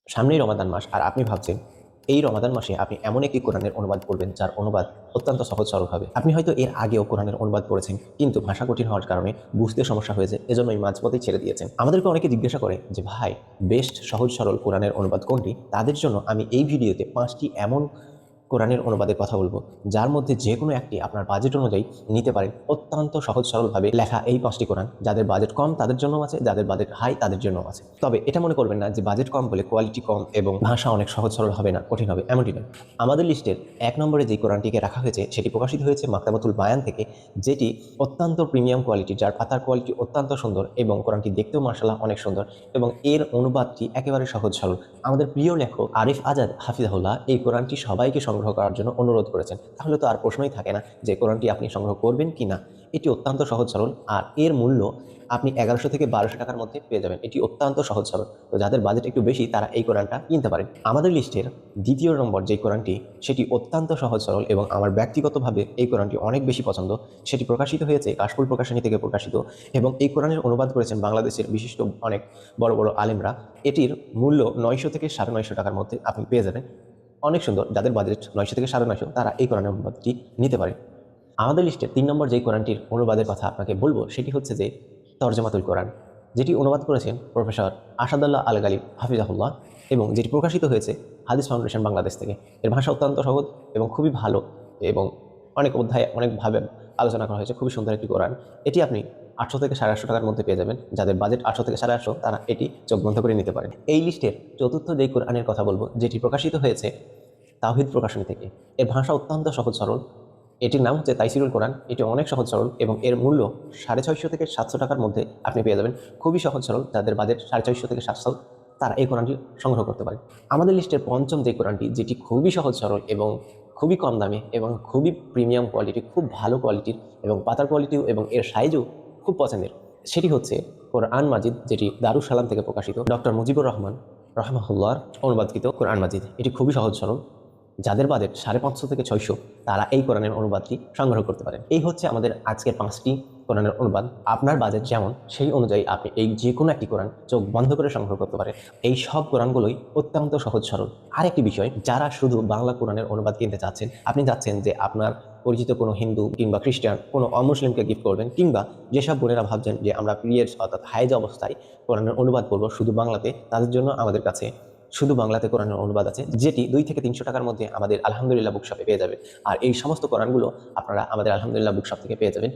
সামনেই রমাদান মাস আর আপনি ভাবছেন এই রমাদান মাসে আপনি এমন একটি কোরআনের অনুবাদ করবেন যার অনুবাদ অত্যন্ত সহজ সরল হবে। আপনি হয়তো এর আগেও কোরআনের অনুবাদ করেছেন, কিন্তু ভাষা কঠিন হওয়ার কারণে বুঝতে সমস্যা হয়েছে, এজন্যই মাঝপথেই ছেড়ে দিয়েছেন। আমাদেরকে অনেকে জিজ্ঞাসা করে যে ভাই, বেস্ট সহজ সরল কোরআনের অনুবাদ কোনটি? তাদের জন্য আমি এই ভিডিওতে 5টি এমন কোরআনের অনুবাদের কথা বলবো যার মধ্যে যে কোনো একটি আপনার বাজেট অনুযায়ী নিতে পারেন। অত্যন্ত সহজ সরলভাবে লেখা এই 5টি কোরআন যাদের বাজেট কম তাদের জন্য আছে, যাদের বাজেট হাই তাদের জন্য আছে। তবে এটা মনে করবেন না যে বাজেট কম বলে কোয়ালিটি কম এবং ভাষা অনেক সহজ সরল হবে না, কঠিন হবে, এমনটি নয়। আমাদের লিস্টের 1 নম্বরে যে কোরআনটিকে রাখা হয়েছে সেটি প্রকাশিত হয়েছে মাকতাবাতুল বায়ান থেকে, যেটি অত্যন্ত প্রিমিয়াম কোয়ালিটি, যার পাতার কোয়ালিটি অত্যন্ত সুন্দর এবং কোরআনটি দেখতেও মার্শাল্লাহ অনেক সুন্দর এবং এর অনুবাদটি একেবারে সহজ সরল। আমাদের প্রিয় লেখক আরিফ আজাদ হাফিজাহুল্লাহ এই কোরআনটি সবাইকে সংগ্রহ করার জন্য অনুরোধ করেছেন। তাহলে তো আর প্রশ্নই থাকে না যে কোরআনটি আপনি সংগ্রহ করবেন কি না। এটি অত্যন্ত সহজ সরল আর এর মূল্য আপনি 1100 থেকে 1200 টাকার মধ্যে পেয়ে যাবেন। এটি অত্যন্ত সহজ সরল। তো যাদের বাজেট একটু বেশি তারা এই কোরআনটা কিনতে পারেন। আমাদের লিস্টের 2য় নম্বর যে কোরআনটি, সেটি অত্যন্ত সহজ সরল এবং আমার ব্যক্তিগতভাবে এই কোরআনটি অনেক বেশি পছন্দ। সেটি প্রকাশিত হয়েছে কাশফুল প্রকাশনী থেকে প্রকাশিত এবং এই কোরআনের অনুবাদ করেছেন বাংলাদেশের বিশিষ্ট অনেক বড় বড় আলেমরা। এটির মূল্য 900 থেকে 950 টাকার মধ্যে আপনি পেয়ে যাবেন। অনেক সুন্দর। যাদের বাজেট 900 থেকে 950 তারা এই কোরআনের অনুবাদটি নিতে পারে। আমাদের লিস্টের 3 নম্বর যেই কোরআনটির অনুবাদের কথা আপনাকে বলবো সেটি হচ্ছে যে তরজমাতুল কোরআন, যেটি অনুবাদ করেছেন প্রফেসর আসাদুল্লাহ আল গালিব হাফিজাহুল্লাহ এবং যেটি প্রকাশিত হয়েছে হাদিস ফাউন্ডেশন বাংলাদেশ থেকে। এর ভাষা অত্যন্ত সহজ এবং খুবই ভালো এবং অনেক অধ্যায়ে অনেকভাবে আলোচনা করা হয়েছে। খুবই সুন্দর একটি কোরআন। এটি আপনি 800 থেকে 850 টাকার মধ্যে পেয়ে যাবেন। যাদের বাজেট 800 থেকে 850 তারা এটি চোখ বন্ধ করে নিতে পারেন। এই লিস্টের 4র্থ যেই কোরআনের কথা বলবো, যেটি প্রকাশিত হয়েছে তাওহীদ প্রকাশনী থেকে। এর ভাষা অত্যন্ত সহজ সরল। এটির নাম হচ্ছে তাইসিরুল কোরআন। এটি অনেক সহজ সরল এবং এর মূল্য 650 থেকে 700 টাকার মধ্যে আপনি পেয়ে যাবেন। খুবই সহজ সরল। যাদের বাজেট 450 থেকে 700 তারা এই কোরআনটি সংগ্রহ করতে পারে। আমাদের লিস্টের 5ম যে কোরআনটি, যেটি খুবই সহজ সরল এবং খুবই কম দামে এবং খুবই প্রিমিয়াম কোয়ালিটি, খুব ভালো কোয়ালিটির এবং পাতার কোয়ালিটিও এবং এর সাইজও খুব পছন্দের, সেটি হচ্ছে কোরআন মাজিদ, যেটি দারুস সালাম থেকে প্রকাশিত। ডক্টর মুজিবুর রহমান রহমাহুল্লাহর অনুবাদকৃত কোরআন মাজিদ। এটি খুবই সহজ সরল। যাদের বাজেট 550 থেকে 600 তারা এই কোরআনের অনুবাদটি সংগ্রহ করতে পারেন। এই হচ্ছে আমাদের আজকের 5টি কোরআনের অনুবাদ। আপনার বাজেট যেমন সেই অনুযায়ী আপনি এই যে কোনো একটি কোরআন চোখ বন্ধ করে সংগ্রহ করতে পারেন। এই সব কোরআনগুলোই অত্যন্ত সহজ সরল। আরেকটি বিষয়, যারা শুধু বাংলা কোরআনের অনুবাদ কিনতে চাচ্ছেন, আপনি চাচ্ছেন যে আপনার পরিচিত কোনো হিন্দু কিংবা খ্রিস্টান কোনো অমুসলিমকে গিফট করবেন, কিংবা যেসব বোনেরা ভাবছেন যে আমরা পিরিয়ডস অর্থাৎ হাইজ অবস্থায় কোরআনের অনুবাদ করব শুধু বাংলাতে, তাদের জন্য আমাদের কাছে শুধু বাংলাতে কোরআনের অনুবাদ আছে, যেটি 2 থেকে 300 টাকার মধ্যে আমাদের আলহামদুলিল্লাহ বুকশপে পেয়ে যাবেন। আর এই সমস্ত কোরআনগুলো আপনারা আমাদের আলহামদুলিল্লাহ বুকশপ থেকে পেয়ে যাবেন।